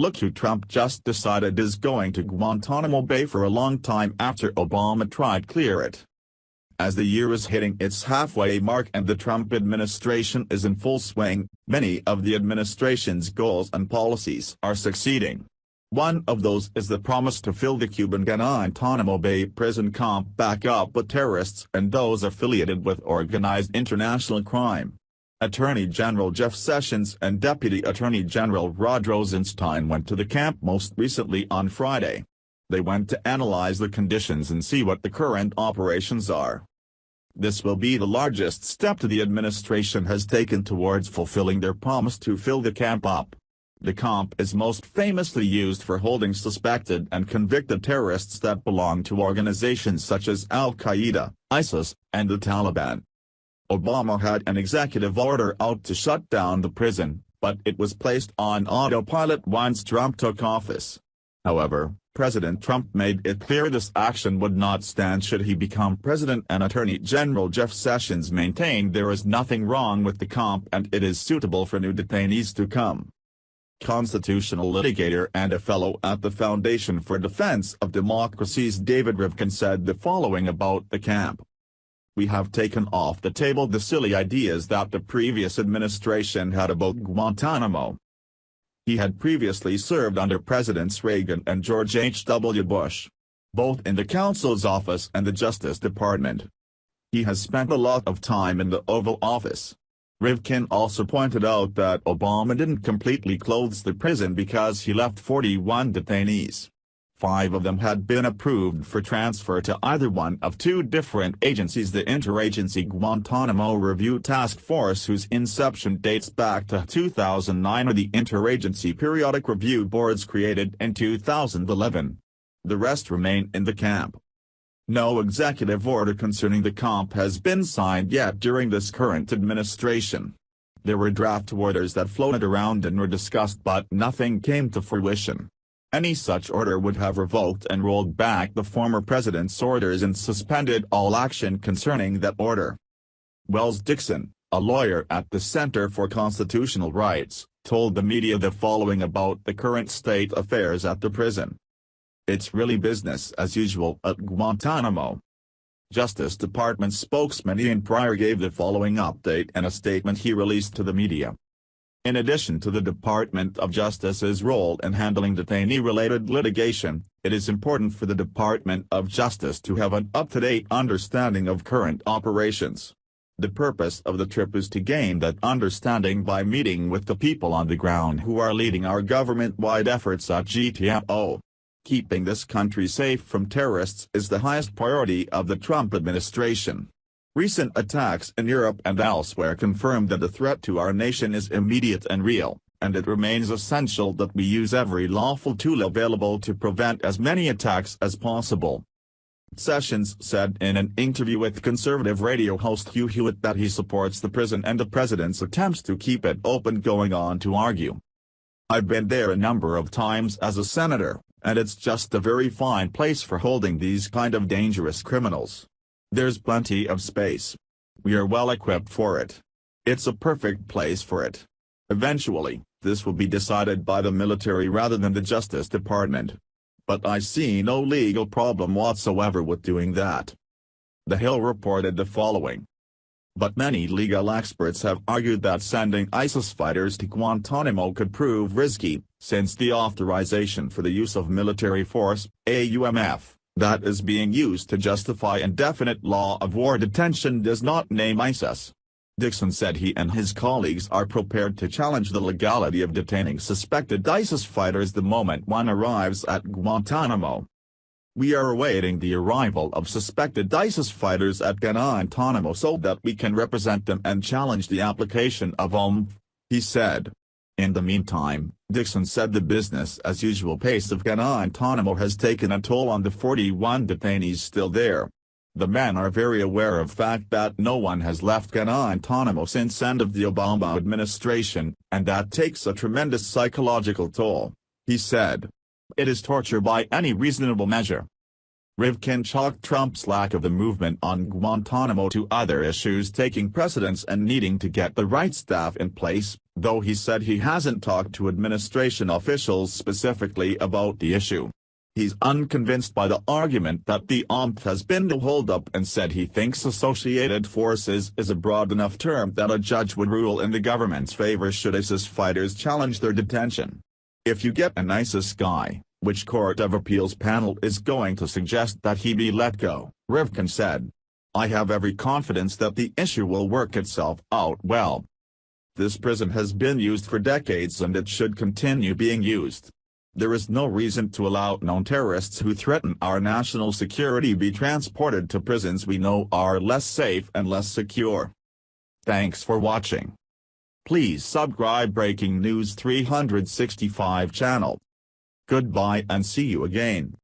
Look who Trump just decided is going to Guantanamo Bay for a long time after Obama tried clear it. As the year is hitting its halfway mark and the Trump administration is in full swing, many of the administration's goals and policies are succeeding. One of those is the promise to fill the Cuban Guantanamo Bay prison camp back up with terrorists and those affiliated with organized international crime. Attorney General Jeff Sessions and Deputy Attorney General Rod Rosenstein went to the camp most recently on Friday. They went to analyze the conditions and see what the current operations are. This will be the largest step the administration has taken towards fulfilling their promise to fill the camp up. The camp is most famously used for holding suspected and convicted terrorists that belong to organizations such as Al-Qaeda, ISIS, and the Taliban. Obama had an executive order out to shut down the prison, but it was placed on autopilot once Trump took office. However, President Trump made it clear this action would not stand should he become president, and Attorney General Jeff Sessions maintained there is nothing wrong with the camp and it is suitable for new detainees to come. Constitutional litigator and a fellow at the Foundation for Defense of Democracy's David Rivkin said the following about the camp. We have taken off the table the silly ideas that the previous administration had about Guantanamo. He had previously served under Presidents Reagan and George H.W. Bush, both in the counsel's office and the Justice Department. He has spent a lot of time in the Oval Office. Rivkin also pointed out that Obama didn't completely close the prison because he left 41 detainees. 5 of them had been approved for transfer to either one of 2 different agencies: the Interagency Guantanamo Review Task Force, whose inception dates back to 2009, or the Interagency Periodic Review Boards created in 2011. The rest remain in the camp. No executive order concerning the camp has been signed yet during this current administration. There were draft orders that floated around and were discussed, but nothing came to fruition. Any such order would have revoked and rolled back the former president's orders and suspended all action concerning that order. Wells Dixon, a lawyer at the Center for Constitutional Rights, told the media the following about the current state affairs at the prison. It's really business as usual at Guantanamo. Justice Department spokesman Ian Pryor gave the following update in a statement he released to the media. In addition to the Department of Justice's role in handling detainee-related litigation, it is important for the Department of Justice to have an up-to-date understanding of current operations. The purpose of the trip is to gain that understanding by meeting with the people on the ground who are leading our government-wide efforts at GTMO. Keeping this country safe from terrorists is the highest priority of the Trump administration. Recent attacks in Europe and elsewhere confirm that the threat to our nation is immediate and real, and it remains essential that we use every lawful tool available to prevent as many attacks as possible. Sessions said in an interview with conservative radio host Hugh Hewitt that he supports the prison and the president's attempts to keep it open, going on to argue. I've been there a number of times as a senator, and it's just a very fine place for holding these kind of dangerous criminals. There's plenty of space. We are well equipped for it. It's a perfect place for it. Eventually, this will be decided by the military rather than the Justice Department. But I see no legal problem whatsoever with doing that. The Hill reported the following. But many legal experts have argued that sending ISIS fighters to Guantanamo could prove risky, since the authorization for the use of military force, AUMF, that is being used to justify indefinite law of war detention does not name ISIS. Dixon said he and his colleagues are prepared to challenge the legality of detaining suspected ISIS fighters the moment one arrives at Guantanamo. We are awaiting the arrival of suspected ISIS fighters at Guantanamo so that we can represent them and challenge the application of AUMF, he said. In the meantime, Dixon said the business-as-usual pace of Guantanamo has taken a toll on the 41 detainees still there. The men are very aware of the fact that no one has left Guantanamo since end of the Obama administration, and that takes a tremendous psychological toll, he said. It is torture by any reasonable measure. Rivkin chalked Trump's lack of the movement on Guantanamo to other issues taking precedence and needing to get the right staff in place, though he said he hasn't talked to administration officials specifically about the issue. He's unconvinced by the argument that the OMP has been a holdup and said he thinks Associated Forces is a broad enough term that a judge would rule in the government's favor should ISIS fighters challenge their detention. If you get an ISIS guy, which Court of Appeals panel is going to suggest that he be let go, Rivkin said. I have every confidence that the issue will work itself out well. This prison has been used for decades and it should continue being used. There is no reason to allow known terrorists who threaten our national security be transported to prisons we know are less safe and less secure. Thanks for watching. Please subscribe Breaking News 365 channel. Goodbye and see you again.